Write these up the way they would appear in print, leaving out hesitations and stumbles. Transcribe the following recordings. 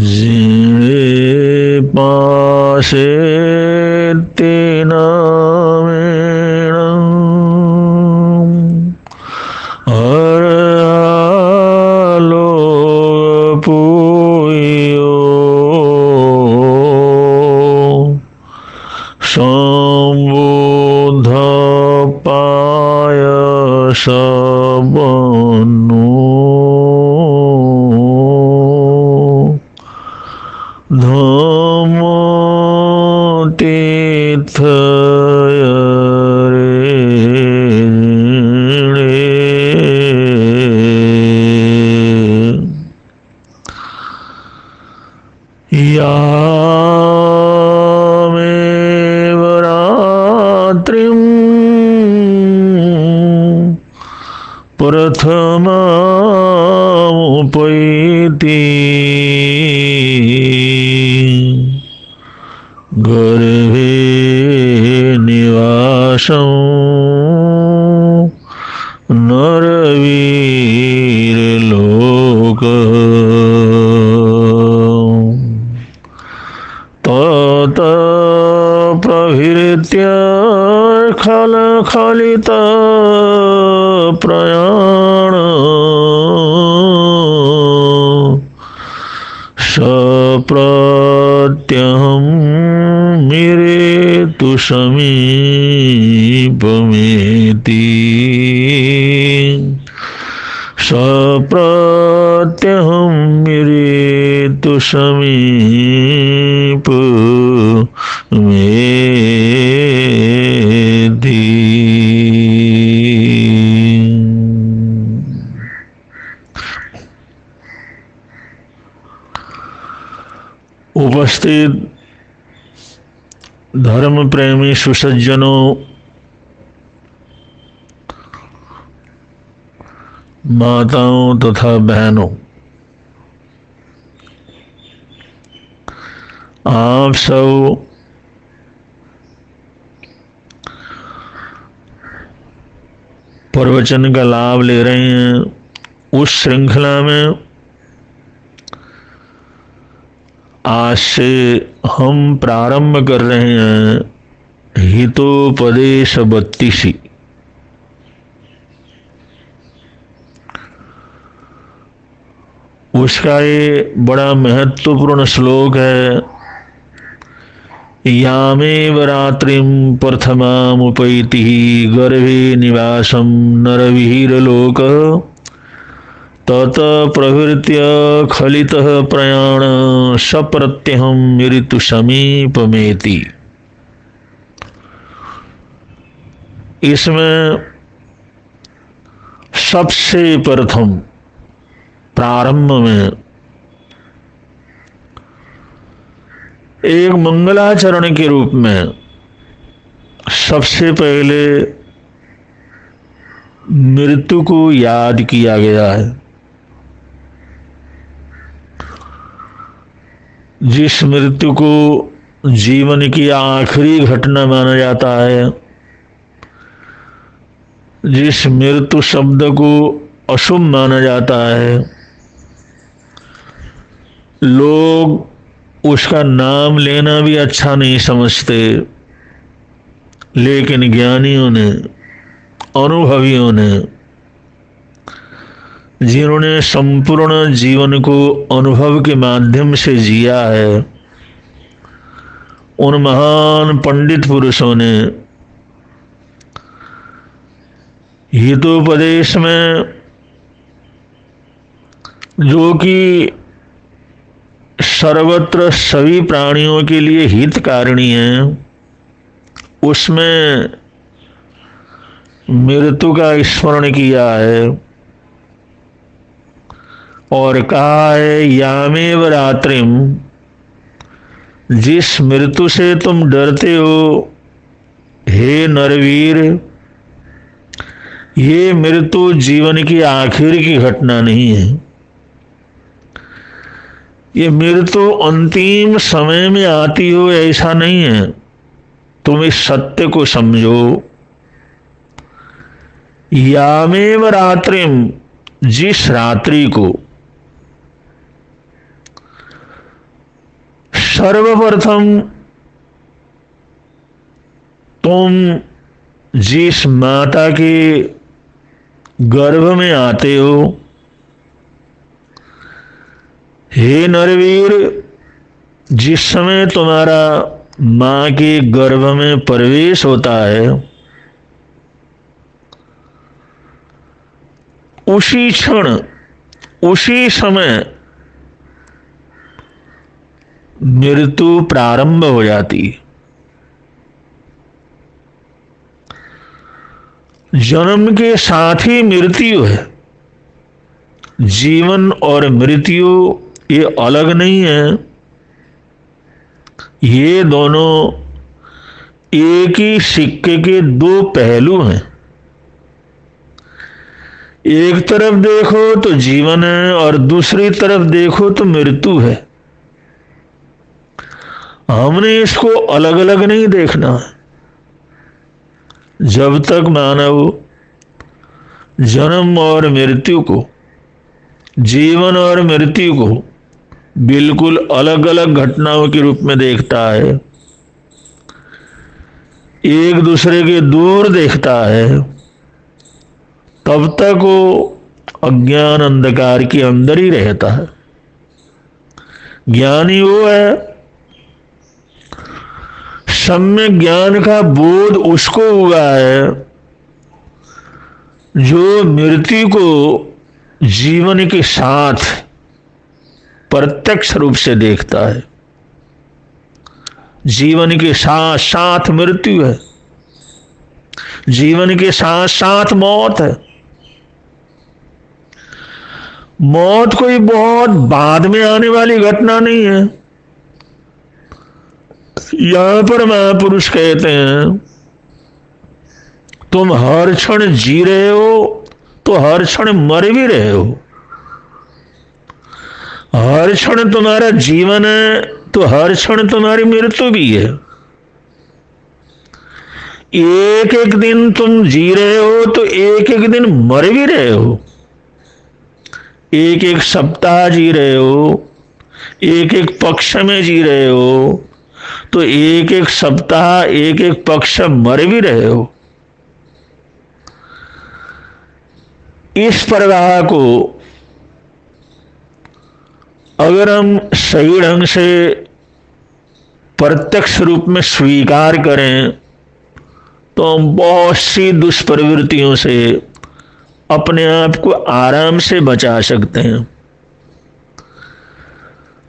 जीणे पासे तेना हर आलो पुयो संबुध पाय सबनु धम तीर्थ यामेव रात्रिं प्रथमामुपैति गर्भे निवासं नरवीरलोक तत प्रभृत्य खलित प्रयाण सप्रत्यहं मिरेतु समीपमेति सप्रत्यहं मिरेतु समीपमेति। उपस्थित धर्म प्रेमी सुसज्जनों, माताओं तथा बहनों, आप सब प्रवचन का लाभ ले रहे हैं। उस श्रृंखला में आज से हम प्रारंभ कर रहे हैं हितोपदेश 32। उसका ये बड़ा महत्वपूर्ण श्लोक है। यामेव रात्रिं प्रथमामुपैति गर्भे निवासं नरवीरलोक तत प्रभृत्य खलितः प्रयाण सप्रत्यहं मृत्यु समीपमेति। इसमें सबसे प्रथम प्रारंभ में एक मंगलाचरण के रूप में सबसे पहले मृत्यु को याद किया गया है। जिस मृत्यु को जीवन की आखिरी घटना माना जाता है, जिस मृत्यु शब्द को अशुभ माना जाता है, लोग उसका नाम लेना भी अच्छा नहीं समझते, लेकिन ज्ञानियों ने, अनुभवियों ने, जिन्होंने संपूर्ण जीवन को अनुभव के माध्यम से जिया है, उन महान पंडित पुरुषों ने हितोपदेश में, जो कि सर्वत्र सभी प्राणियों के लिए हितकारिणी है, उसमें मृत्यु का स्मरण किया है और कहा है यामेव रात्रिम, जिस मृत्यु से तुम डरते हो हे नरवीर, ये मृत्यु जीवन की आखिर की घटना नहीं है। ये मृत्यु अंतिम समय में आती हो ऐसा नहीं है। तुम इस सत्य को समझो। यामेव रात्रिम, जिस रात्रि को सर्वप्रथम तुम जिस माता के गर्भ में आते हो, हे नरवीर, जिस समय तुम्हारा मां के गर्भ में प्रवेश होता है, उसी क्षण उसी समय मृत्यु प्रारंभ हो जाती है। जन्म के साथ ही मृत्यु है। जीवन और मृत्यु ये अलग नहीं है, ये दोनों एक ही सिक्के के दो पहलू हैं। एक तरफ देखो तो जीवन है और दूसरी तरफ देखो तो मृत्यु है। हमने इसको अलग अलग नहीं देखना है। जब तक मानव जन्म और मृत्यु को, जीवन और मृत्यु को बिल्कुल अलग अलग घटनाओं के रूप में देखता है, एक दूसरे के दूर देखता है, तब तक वो अज्ञान अंधकार के अंदर ही रहता है। ज्ञानी वो है, सम्यक ज्ञान का बोध उसको हुआ है जो मृत्यु को जीवन के साथ प्रत्यक्ष रूप से देखता है। जीवन के साथ साथ मृत्यु है, जीवन के साथ साथ मौत है। मौत कोई बहुत बाद में आने वाली घटना नहीं है। यहां पर महापुरुष कहते हैं, तुम हर क्षण जी रहे हो तो हर क्षण मर भी रहे हो। हर क्षण तुम्हारा जीवन है तो हर क्षण तुम्हारी मृत्यु भी है। एक एक दिन तुम जी रहे हो तो एक एक दिन मर भी रहे हो। एक एक सप्ताह जी रहे हो, एक एक पक्ष में जी रहे हो, तो एक एक सप्ताह एक एक पक्ष मर भी रहे हो। इस प्रवाह को अगर हम सही ढंग से प्रत्यक्ष रूप में स्वीकार करें तो हम बहुत सी दुष्प्रवृत्तियों से अपने आप को आराम से बचा सकते हैं।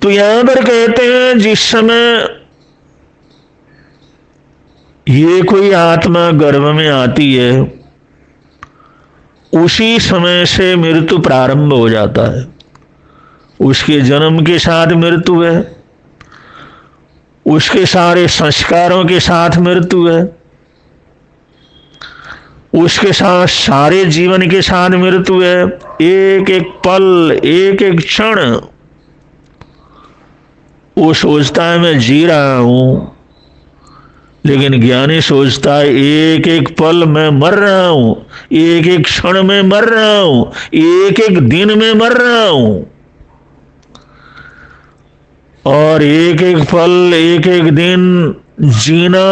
तो यहां पर कहते हैं, जिस समय ये कोई आत्मा गर्भ में आती है उसी समय से मृत्यु प्रारंभ हो जाता है। उसके जन्म के साथ मृत्यु है, उसके सारे संस्कारों के साथ मृत्यु है, उसके साथ सारे जीवन के साथ मृत्यु है। एक एक पल, एक एक क्षण वो सोचता है मैं जी रहा हूं, लेकिन ज्ञानी सोचता है एक एक पल मैं मर रहा हूं, एक एक क्षण में मर रहा हूं, एक एक दिन में मर रहा हूं। और एक एक पल, एक एक दिन जीना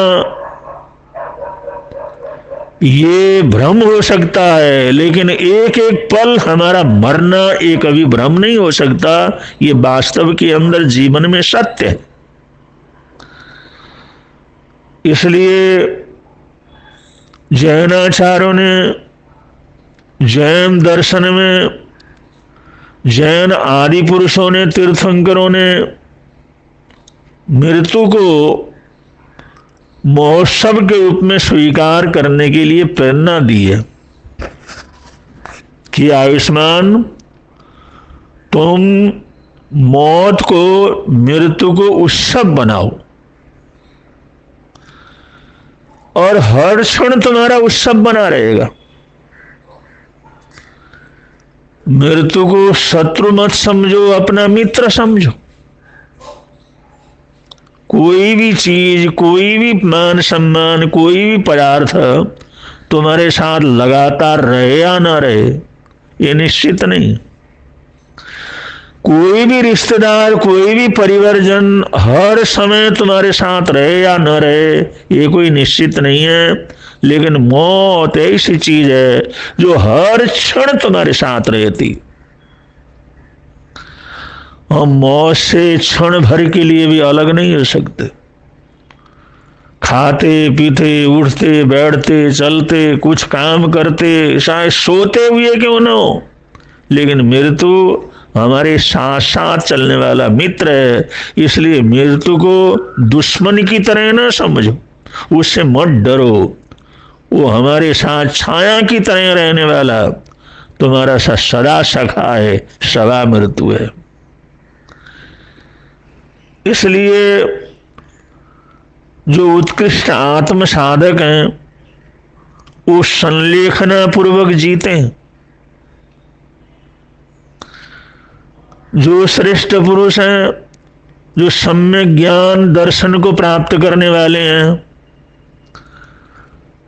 ये भ्रम हो सकता है, लेकिन एक एक पल हमारा मरना ये कभी भ्रम नहीं हो सकता। ये वास्तव के अंदर जीवन में सत्य है। इसलिए जैनाचार्यों ने, जैन दर्शन में, जैन आदि पुरुषों ने, तीर्थंकरों ने मृत्यु को महोत्सव के रूप में स्वीकार करने के लिए प्रेरणा दी है कि आयुष्मान, तुम मौत को, मृत्यु को उत्सव बनाओ और हर क्षण तुम्हारा उत्सव बना रहेगा। मृत्यु को शत्रु मत समझो, अपना मित्र समझो। कोई भी चीज, कोई भी मान सम्मान, कोई भी पदार्थ तुम्हारे साथ लगातार रहे या ना रहे, ये निश्चित नहीं। कोई भी रिश्तेदार, कोई भी परिवारजन हर समय तुम्हारे साथ रहे या न रहे, ये कोई निश्चित नहीं है। लेकिन मौत ऐसी चीज है जो हर क्षण तुम्हारे साथ रहती। हम मौत से क्षण भर के लिए भी अलग नहीं हो सकते। खाते पीते, उठते बैठते, चलते, कुछ काम करते, शायद सोते हुए क्यों न हो, लेकिन मृत्यु हमारे साथ साथ चलने वाला मित्र है। इसलिए मृत्यु को दुश्मन की तरह ना समझो, उससे मत डरो। वो हमारे साथ छाया की तरह रहने वाला तुम्हारा सदा सखा है, सदा मृत्यु है। इसलिए जो उत्कृष्ट आत्म साधक हैं वो संलेखना पूर्वक जीते हैं। जो श्रेष्ठ पुरुष हैं, जो सम्यक ज्ञान दर्शन को प्राप्त करने वाले हैं,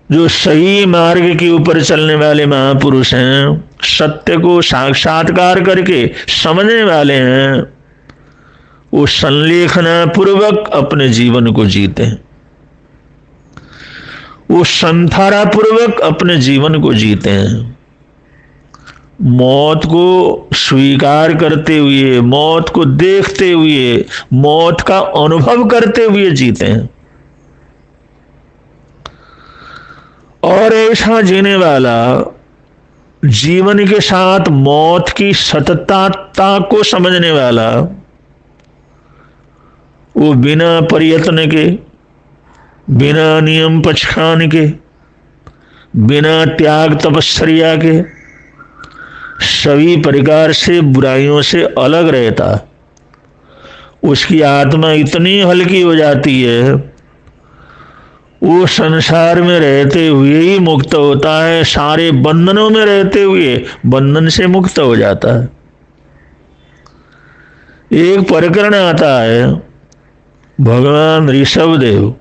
जो सही मार्ग के ऊपर चलने वाले महापुरुष हैं, सत्य को साक्षात्कार करके समझने वाले हैं, वो संलेखना पूर्वक अपने जीवन को जीते हैं। वो संथारा पूर्वक अपने जीवन को जीते हैं। मौत को स्वीकार करते हुए, मौत को देखते हुए, मौत का अनुभव करते हुए जीते हैं। और ऐसा जीने वाला जीवन के साथ मौत की सततता को समझने वाला, वो बिना प्रयत्न के, बिना नियम पछान के, बिना त्याग तपस्या के सभी प्रकार से बुराइयों से अलग रहता। उसकी आत्मा इतनी हल्की हो जाती है, वो संसार में रहते हुए ही मुक्त होता है, सारे बंधनों में रहते हुए बंधन से मुक्त हो जाता है। एक प्रकरण आता है, भगवान ऋषभदेव,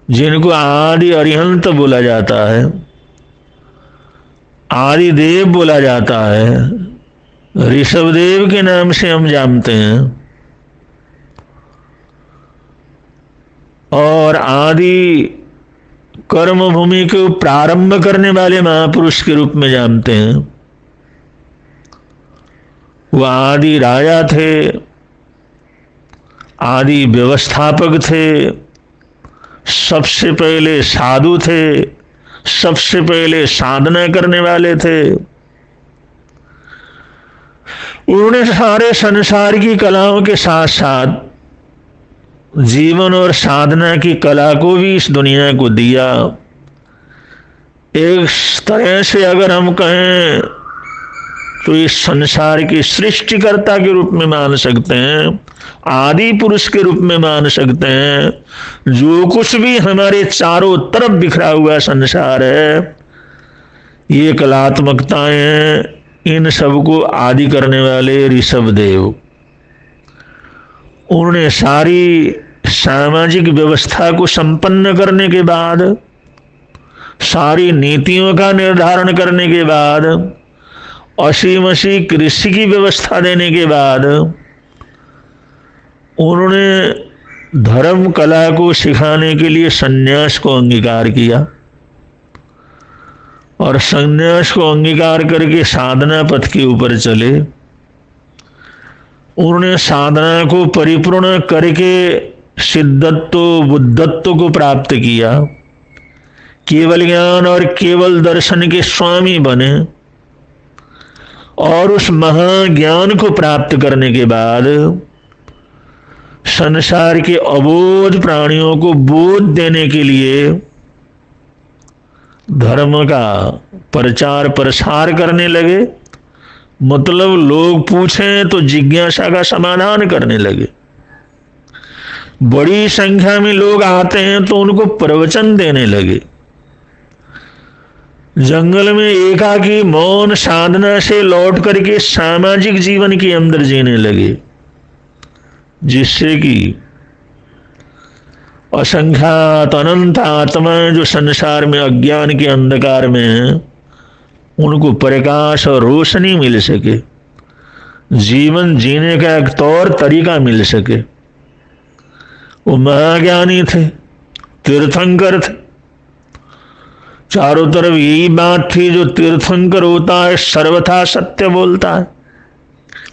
जिनको आदि अरिहंत बोला जाता है, आदि देव बोला जाता है, ऋषभदेव के नाम से हम जानते हैं, और आदि कर्म भूमि को प्रारंभ करने वाले महापुरुष के रूप में जानते हैं। वह आदि राजा थे, आदि व्यवस्थापक थे, सबसे पहले साधु थे, सबसे पहले साधना करने वाले थे। उन्होंने सारे संसार की कलाओं के साथ साथ जीवन और साधना की कला को भी इस दुनिया को दिया। एक तरह से अगर हम कहें तो इस संसार के सृष्टिकर्ता के रूप में मान सकते हैं, आदि पुरुष के रूप में मान सकते हैं। जो कुछ भी हमारे चारों तरफ बिखरा हुआ संसार है, ये कलात्मकताएं हैं, इन सबको आदि करने वाले ऋषभदेव। उन्होंने सारी सामाजिक व्यवस्था को संपन्न करने के बाद, सारी नीतियों का निर्धारण करने के बाद, असीमसी कृषि की व्यवस्था देने के बाद, उन्होंने धर्म कला को सिखाने के लिए संन्यास को अंगीकार किया, और संन्यास को अंगीकार करके साधना पथ के ऊपर चले। उन्होंने साधना को परिपूर्ण करके सिद्धत्व बुद्धत्व को प्राप्त किया, केवल ज्ञान और केवल दर्शन के स्वामी बने, और उस महाज्ञान को प्राप्त करने के बाद संसार के अबोध प्राणियों को बोध देने के लिए धर्म का प्रचार प्रसार करने लगे। मतलब लोग पूछें तो जिज्ञासा का समाधान करने लगे। बड़ी संख्या में लोग आते हैं तो उनको प्रवचन देने लगे। जंगल में एकाकी मौन साधना से लौट करके सामाजिक जीवन के अंदर जीने लगे, जिससे कि असंख्यात अनंत आत्माएं जो संसार में अज्ञान के अंधकार में हैं, उनको प्रकाश और रोशनी मिल सके, जीवन जीने का एक तौर तरीका मिल सके। वो महाज्ञानी थे, तीर्थंकर थे। चारों तरफ यही बात थी, जो तीर्थंकर होता है सर्वथा सत्य बोलता है,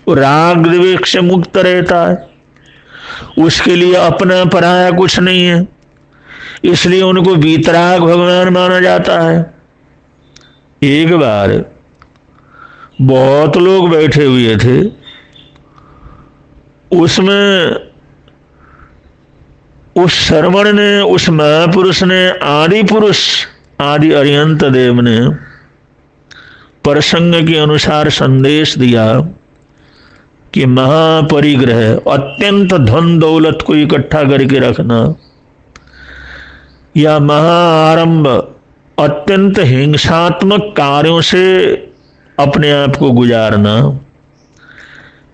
वो राग द्वेष से मुक्त रहता है, उसके लिए अपना पराया कुछ नहीं है, इसलिए उनको वीतराग भगवान माना जाता है। एक बार बहुत लोग बैठे हुए थे, उसमें उस श्रवण ने, उस महापुरुष ने, आदि पुरुष आदि अरिहंत देव ने प्रसंग के अनुसार संदेश दिया कि महापरिग्रह, अत्यंत धन दौलत को इकट्ठा करके रखना, या महाआरंभ, अत्यंत हिंसात्मक कार्यों से अपने आप को गुजारना,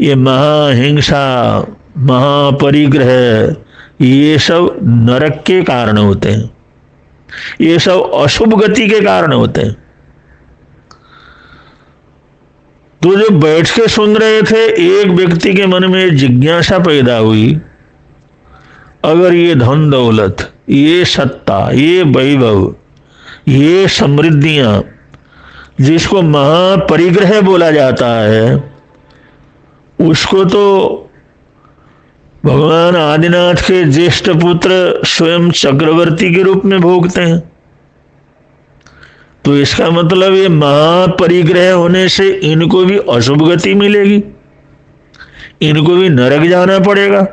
ये महाहिंसा, महापरिग्रह, ये सब नरक के कारण होते हैं, ये सब अशुभ गति के कारण होते हैं। तो जो बैठ के सुन रहे थे, एक व्यक्ति के मन में जिज्ञासा पैदा हुई, अगर ये धन दौलत, ये सत्ता, ये वैभव, ये समृद्धियां, जिसको महापरिग्रह बोला जाता है, उसको तो भगवान आदिनाथ के ज्येष्ठ पुत्र स्वयं चक्रवर्ती के रूप में भोगते हैं। तो इसका मतलब ये महापरिग्रह होने से इनको भी अशुभ गति मिलेगी, इनको भी नरक जाना पड़ेगा।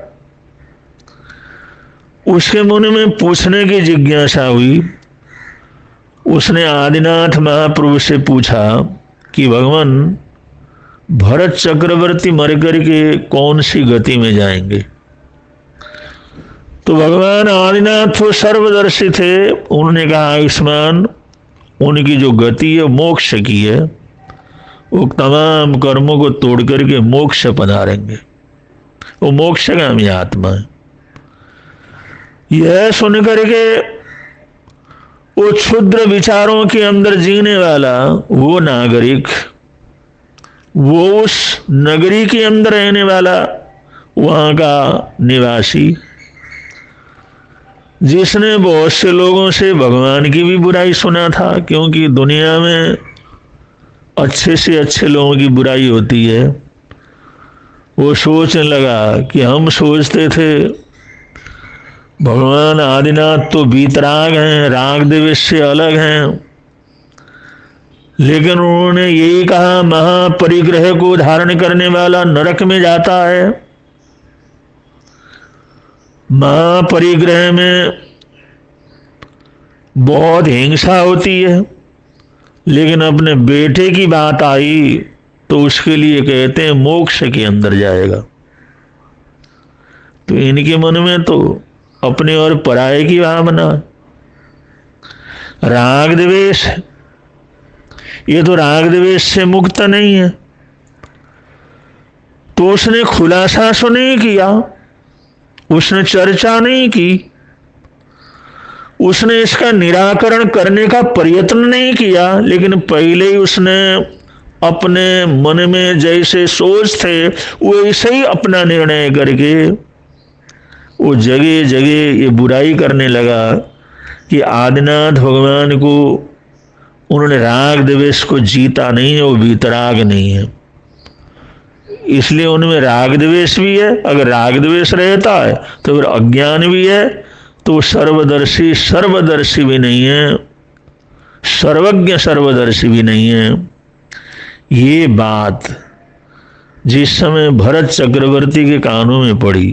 उसके मन में पूछने की जिज्ञासा हुई। उसने आदिनाथ महाप्रभु से पूछा कि भगवान, भरत चक्रवर्ती मरकर के कौन सी गति में जाएंगे? तो भगवान आदिनाथ तो सर्वदर्शी थे, उन्होंने कहा, आयुष्मान, उनकी जो गति है मोक्ष की है, वो तमाम कर्मों को तोड़ करके मोक्ष पधारेंगे, वो मोक्षगामी आत्मा है। यह सुन करके वो क्षुद्र विचारों के अंदर जीने वाला वो नागरिक, वो उस नगरी के अंदर रहने वाला वहां का निवासी, जिसने बहुत से लोगों से भगवान की भी बुराई सुना था, क्योंकि दुनिया में अच्छे से अच्छे लोगों की बुराई होती है, वो सोचने लगा कि हम सोचते थे भगवान आदिनाथ तो वीतराग हैं, राग द्वेष से अलग हैं, लेकिन उन्होंने यही कहा महापरिग्रह को धारण करने वाला नरक में जाता है। महापरिग्रह में बहुत हिंसा होती है, लेकिन अपने बेटे की बात आई तो उसके लिए कहते हैं मोक्ष के अंदर जाएगा। तो इनके मन में तो अपने और पराये की भावना, राग द्वेष, ये तो राग द्वेष से मुक्त नहीं है। तो उसने खुलासा तो नहीं किया, उसने चर्चा नहीं की, उसने इसका निराकरण करने का प्रयत्न नहीं किया, लेकिन पहले ही उसने अपने मन में जैसे सोच थे वैसे ही अपना निर्णय करके वो जगह जगह ये बुराई करने लगा कि आदिनाथ भगवान को उन्होंने राग द्वेष को जीता नहीं है, वो वीतराग नहीं है, इसलिए उनमें राग द्वेष भी है। अगर राग द्वेष रहता है तो फिर अज्ञान भी है, तो सर्वदर्शी भी नहीं है, सर्वज्ञ सर्वदर्शी भी नहीं है। ये बात जिस समय भरत चक्रवर्ती के कानों में पड़ी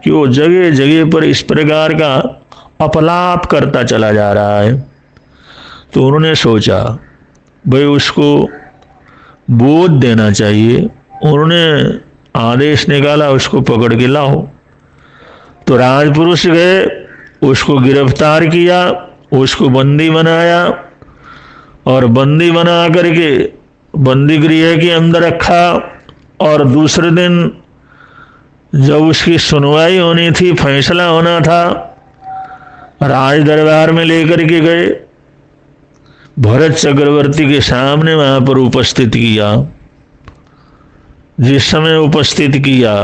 कि वो जगह जगह पर इस प्रकार का अपलाप करता चला जा रहा है, तो उन्होंने सोचा भाई उसको बोध देना चाहिए। उन्होंने आदेश निकाला, उसको पकड़ के लाओ। तो राजपुरुष गए, उसको गिरफ्तार किया, उसको बंदी बनाया और बंदी बना करके बंदी गृह के अंदर रखा। और दूसरे दिन जब उसकी सुनवाई होनी थी, फैसला होना था, राज दरबार में लेकर के गए, भरत चक्रवर्ती के सामने वहां पर उपस्थित किया। जिस समय उपस्थित किया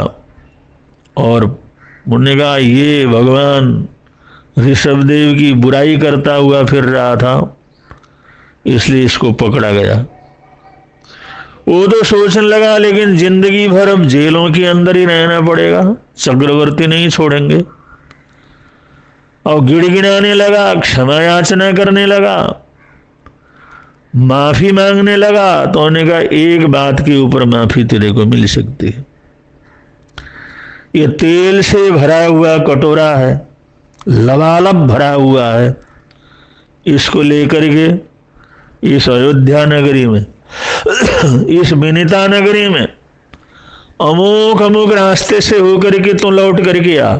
और उन्होंने कहा ये भगवान ऋषभदेव की बुराई करता हुआ फिर रहा था, इसलिए इसको पकड़ा गया। वो तो सोचने लगा लेकिन जिंदगी भर अब जेलों के अंदर ही रहना पड़ेगा, चक्रवर्ती नहीं छोड़ेंगे। और गिड़गिड़ाने लगा, क्षमा याचना करने लगा, माफी मांगने लगा। तो उन्होंने कहा एक बात के ऊपर माफी तेरे को मिल सकती है, ये तेल से भरा हुआ कटोरा है, लबालब भरा हुआ है, इसको लेकर के इस अयोध्या नगरी में, इस विनीता नगरी में अमुक अमुक रास्ते से होकर के तो लौट करके आ।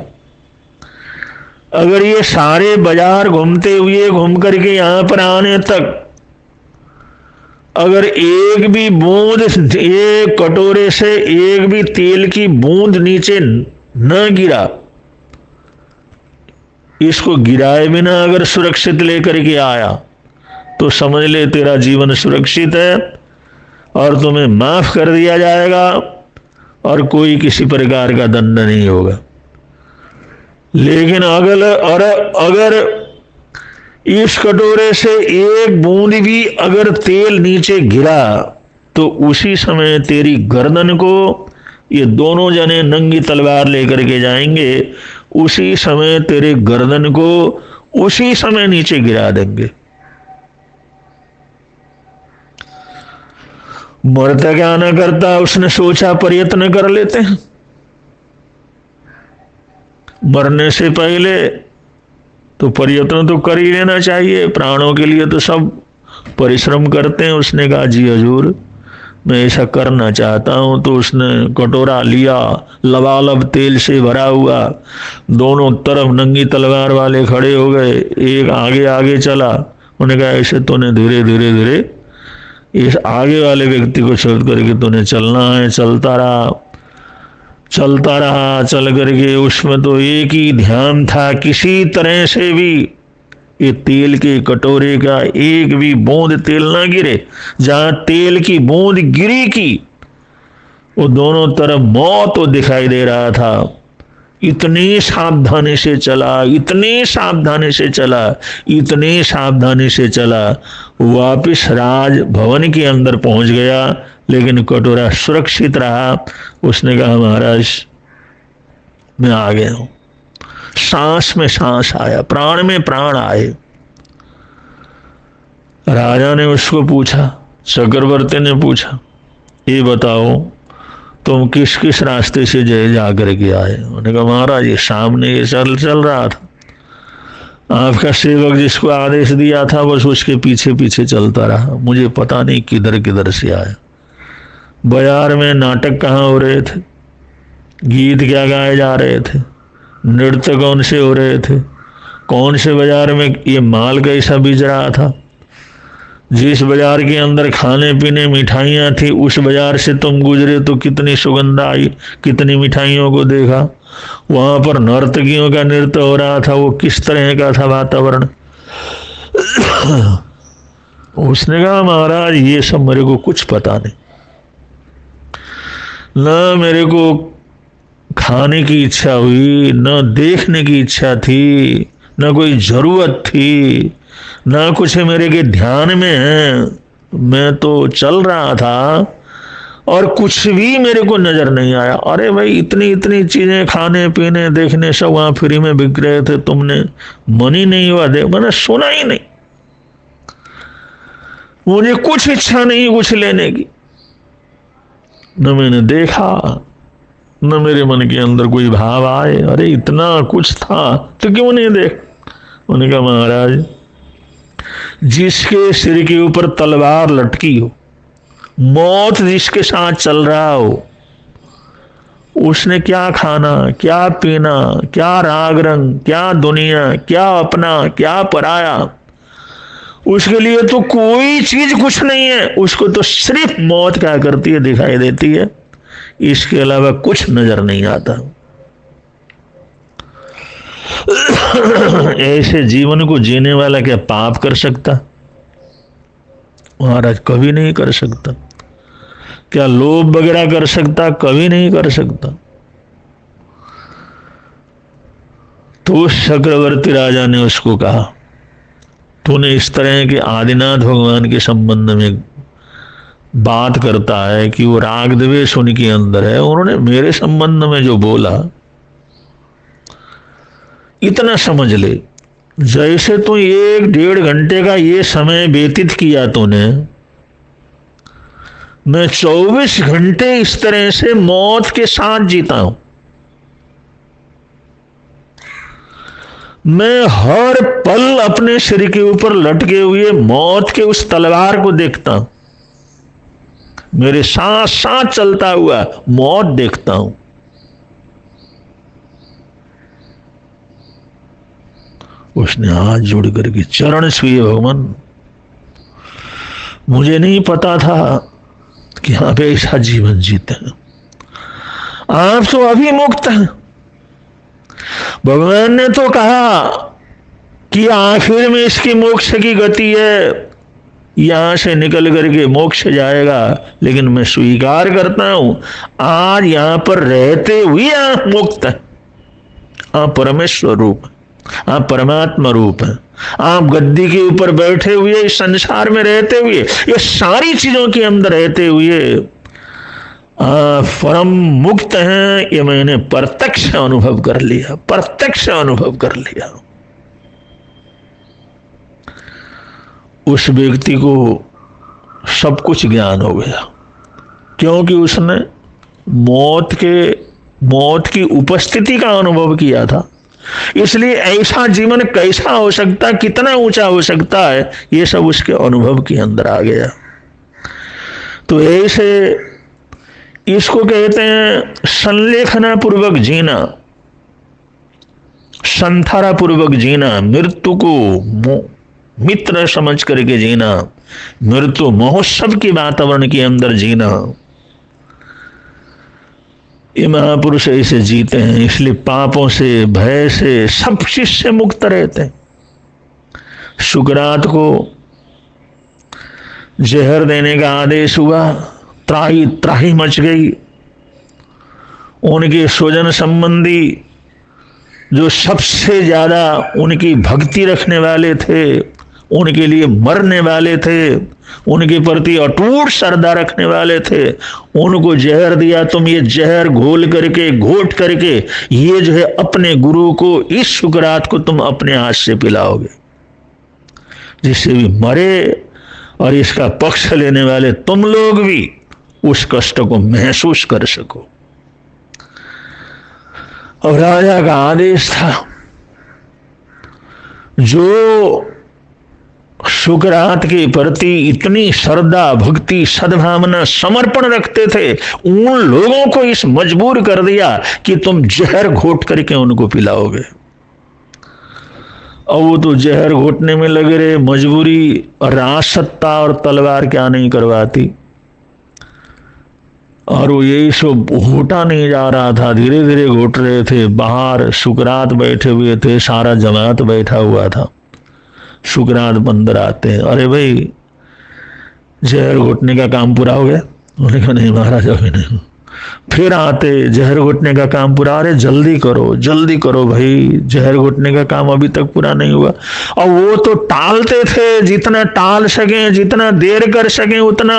अगर ये सारे बाजार घूमते हुए घूम करके यहां पर आने तक अगर एक भी बूंद, एक कटोरे से एक भी तेल की बूंद नीचे न गिरा, इसको गिराए बिना अगर सुरक्षित लेकर के आया तो समझ ले तेरा जीवन सुरक्षित है और तुम्हें माफ कर दिया जाएगा और कोई किसी प्रकार का दंड नहीं होगा। लेकिन अगर इस कटोरे से एक बूंद भी अगर तेल नीचे गिरा तो उसी समय तेरी गर्दन को ये दोनों जने नंगी तलवार लेकर के जाएंगे, उसी समय तेरे गर्दन को उसी समय नीचे गिरा देंगे। मरता क्या ना करता, उसने सोचा प्रयत्न कर लेते हैं, मरने से पहले तो प्रयत्न तो कर ही लेना चाहिए, प्राणों के लिए तो सब परिश्रम करते हैं। उसने कहा जी हजूर मैं ऐसा करना चाहता हूं। तो उसने कटोरा लिया, लबालब तेल से भरा हुआ, दोनों तरफ नंगी तलवार वाले खड़े हो गए, एक आगे आगे चला। उन्होंने कहा ऐसे तूने धीरे धीरे धीरे इस आगे वाले व्यक्ति को छोड़ करके तूने चलना है। चलता रहा, चल करके उसमें तो एक ही ध्यान था, किसी तरह से भी ये तेल के कटोरे का एक भी बूंद तेल ना गिरे। जहां तेल की बूंद गिरी की वो दोनों तरफ मौत तो दिखाई दे रहा था। इतनी सावधानी से चला, इतनी सावधानी से चला, इतनी सावधानी से चला, वापिस राज भवन के अंदर पहुंच गया, लेकिन कटोरा सुरक्षित रहा। उसने कहा महाराज मैं आ गया हूं। सांस में सांस आया, प्राण में प्राण आए। राजा ने उसको पूछा, चक्रवर्ती ने पूछा ये बताओ तुम किस किस रास्ते से जा करके आए। उन्होंने कहा महाराज ये सामने ये चल रहा था, आपका सेवक जिसको आदेश दिया था बस उसके पीछे पीछे चलता रहा, मुझे पता नहीं किधर किधर से आया। बाजार में नाटक कहाँ हो रहे थे, गीत क्या गाए जा रहे थे, नृत्य कौन से हो रहे थे, कौन से बाजार में ये माल कैसा बिज रहा था, जिस बाजार के अंदर खाने पीने मिठाइयाँ थी उस बाजार से तुम गुजरे तो कितनी सुगंध आई, कितनी मिठाइयों को देखा। वहां पर नर्तकियों का नृत्य हो रहा था, वो किस तरह का था वातावरण। उसने कहा महाराज ये सब मेरे को कुछ पता नहीं, न मेरे को खाने की इच्छा हुई, न देखने की इच्छा थी, न कोई जरूरत थी, न कुछ मेरे के ध्यान में है। मैं तो चल रहा था और कुछ भी मेरे को नजर नहीं आया। अरे भाई इतनी इतनी चीजें खाने पीने देखने सब वहां फ्री में बिक रहे थे, तुमने मन ही नहीं हुआ देख, मैंने सुना ही नहीं, मुझे कुछ इच्छा नहीं कुछ लेने की, न मैंने देखा न मेरे मन के अंदर कोई भाव आए। अरे इतना कुछ था तो क्यों नहीं देख। उन्होंने कहा महाराज जिसके सिर के ऊपर तलवार लटकी हो, मौत जिसके साथ चल रहा हो, उसने क्या खाना क्या पीना, क्या राग रंग, क्या दुनिया, क्या अपना क्या पराया, उसके लिए तो कोई चीज कुछ नहीं है। उसको तो सिर्फ मौत क्या करती है दिखाई देती है, इसके अलावा कुछ नजर नहीं आता। ऐसे जीवन को जीने वाला क्या पाप कर सकता? महाराज कभी नहीं कर सकता। क्या लोभ वगैरह कर सकता? कभी नहीं कर सकता। तो उस चक्रवर्ती राजा ने उसको कहा, तूने इस तरह के आदिनाथ भगवान के संबंध में बात करता है कि वो राग द्वेष उनके अंदर है, उन्होंने मेरे संबंध में जो बोला, इतना समझ ले, जैसे तू 1-1.5 घंटे का ये समय व्यतीत किया तूने, मैं 24 घंटे इस तरह से मौत के साथ जीता हूं। मैं हर पल अपने सिर के ऊपर लटके हुए मौत के उस तलवार को देखता हूं, मेरे साथ साथ चलता हुआ मौत देखता हूं। उसने हाथ जोड़ करके चरण छुए, भगवान मुझे नहीं पता था कि आप ऐसा जीवन जीते हैं, आप तो अभी मुक्त हैं। भगवान ने तो कहा कि आखिर में इसकी मोक्ष की गति है, यहां से निकल करके मोक्ष जाएगा, लेकिन मैं स्वीकार करता हूं आज यहां पर रहते हुए आप मुक्त हैं। आप परमेश्वर रूप हैं, आप परमात्मा रूप हैं, आप गद्दी के ऊपर बैठे हुए इस संसार में रहते हुए, ये सारी चीजों के अंदर रहते हुए आप परम मुक्त हैं। ये मैंने प्रत्यक्ष अनुभव कर लिया, प्रत्यक्ष अनुभव कर लिया। उस व्यक्ति को सब कुछ ज्ञान हो गया, क्योंकि उसने मौत की उपस्थिति का अनुभव किया था। इसलिए ऐसा जीवन कैसा हो सकता, कितना ऊंचा हो सकता है, ये सब उसके अनुभव के अंदर आ गया। तो ऐसे इसको कहते हैं संलेखना पूर्वक जीना, संथारा पूर्वक जीना, मृत्यु को मित्र समझ करके जीना, मृत्यु महोत्सव के वातावरण के अंदर जीना। ये महापुरुष ऐसे जीते हैं, इसलिए पापों से, भय से, सब चीज से मुक्त रहते हैं। शुक्रात को जहर देने का आदेश हुआ, त्राही त्राही मच गई। उनके स्वजन संबंधी जो सबसे ज्यादा उनकी भक्ति रखने वाले थे, उनके लिए मरने वाले थे, उनके प्रति अटूट श्रद्धा रखने वाले थे, उनको जहर दिया। तुम ये जहर घोल करके, घोट करके, ये जो है अपने गुरु को, इस शुक्रात को तुम अपने हाथ से पिलाओगे, जिससे भी मरे और इसका पक्ष लेने वाले तुम लोग भी उस कष्ट को महसूस कर सको। और राजा का आदेश था, जो शुक्रात के प्रति इतनी श्रद्धा, भक्ति, सद्भावना, समर्पण रखते थे, उन लोगों को इस मजबूर कर दिया कि तुम जहर घोट करके उनको पिलाओगे। और वो तो जहर घोटने में लगे रहे, मजबूरी, राजसत्ता और तलवार क्या नहीं करवाती। और वो यही सब घोटा नहीं जा रहा था, धीरे धीरे घोट रहे थे। बाहर शुक्रात बैठे हुए थे, सारा जमात बैठा हुआ था। शुक्रात बंदर आते हैं, अरे भाई जहर घोटने का काम पूरा हो गया? उन्होंने कहा नहीं महाराज अभी नहीं। फिर आते, जहर घोटने का काम पूरा, अरे जल्दी करो भाई, जहर घोटने का काम अभी तक पूरा नहीं हुआ। और वो तो टालते थे, जितना टाल सके, जितना देर कर सके उतना।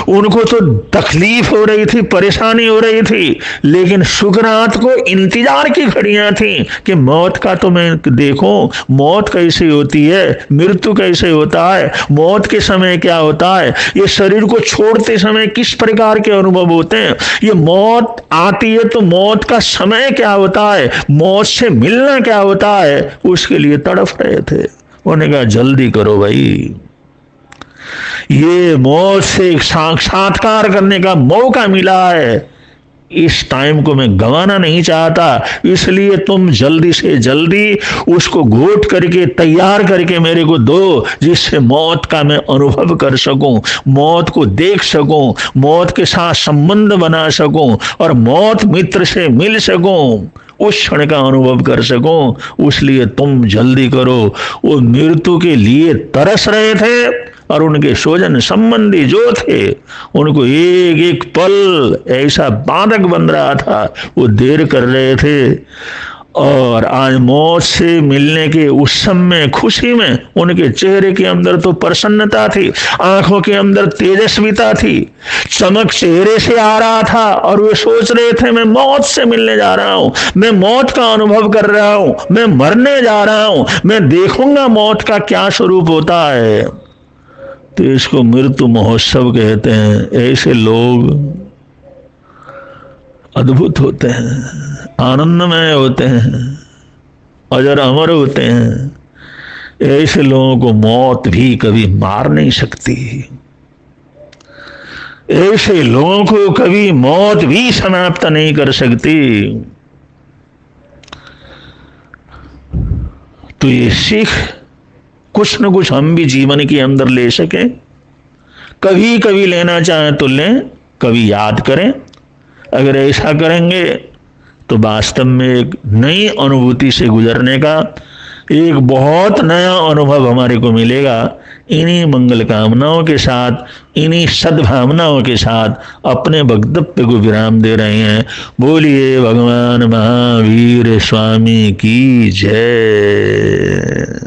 उनको तो तकलीफ हो रही थी, परेशानी हो रही थी, लेकिन शुक्रात को इंतजार की घड़ियां थी कि मौत का तो मैं देखूं, मौत कैसे होती है, मृत्यु कैसे होता है, मौत के समय क्या होता है, ये शरीर को छोड़ते समय किस प्रकार के अनुभव होते हैं, ये मौत आती है तो मौत का समय क्या होता है, मौत से मिलना क्या होता है, उसके लिए तड़फ रहे थे। उन्होंने कहा जल्दी करो भाई, ये मौत से एक साक्षात्कार करने का मौका मिला है, इस टाइम को मैं गंवाना नहीं चाहता, इसलिए तुम जल्दी से जल्दी उसको घोट करके, तैयार करके मेरे को दो, जिससे मौत का मैं अनुभव कर सकूं, मौत को देख सकूं, मौत के साथ संबंध बना सकूं और मौत मित्र से मिल सकूं। उस क्षण का अनुभव कर सकूं, उसलिए तुम जल्दी करो। वो मृत्यु के लिए तरस रहे थे और उनके स्वजन संबंधी जो थे उनको एक एक पल ऐसा बाधक बन रहा था, वो देर कर रहे थे। और आज मौत से मिलने के उस समय खुशी में उनके चेहरे के अंदर तो प्रसन्नता थी, आंखों के अंदर तेजस्विता थी, चमक चेहरे से आ रहा था और वे सोच रहे थे मैं मौत से मिलने जा रहा हूं, मैं मौत का अनुभव कर रहा हूं, मैं मरने जा रहा हूं, मैं देखूंगा मौत का क्या स्वरूप होता है। तो इसको मृत्यु महोत्सव कहते हैं। ऐसे लोग अद्भुत होते हैं, आनंदमय होते हैं, अजर अमर होते हैं। ऐसे लोगों को मौत भी कभी मार नहीं सकती, ऐसे लोगों को कभी मौत भी समाप्त नहीं कर सकती। तो ये सीख कुछ न कुछ हम भी जीवन के अंदर ले सकें, कभी कभी लेना चाहें तो लें, कभी याद करें। अगर ऐसा करेंगे तो वास्तव में एक नई अनुभूति से गुजरने का एक बहुत नया अनुभव हमारे को मिलेगा। इन्हीं मंगल कामनाओं के साथ, इन्हीं सद्भावनाओं के साथ अपने वक्तव्य को विराम दे रहे हैं। बोलिए भगवान महावीर स्वामी की जय।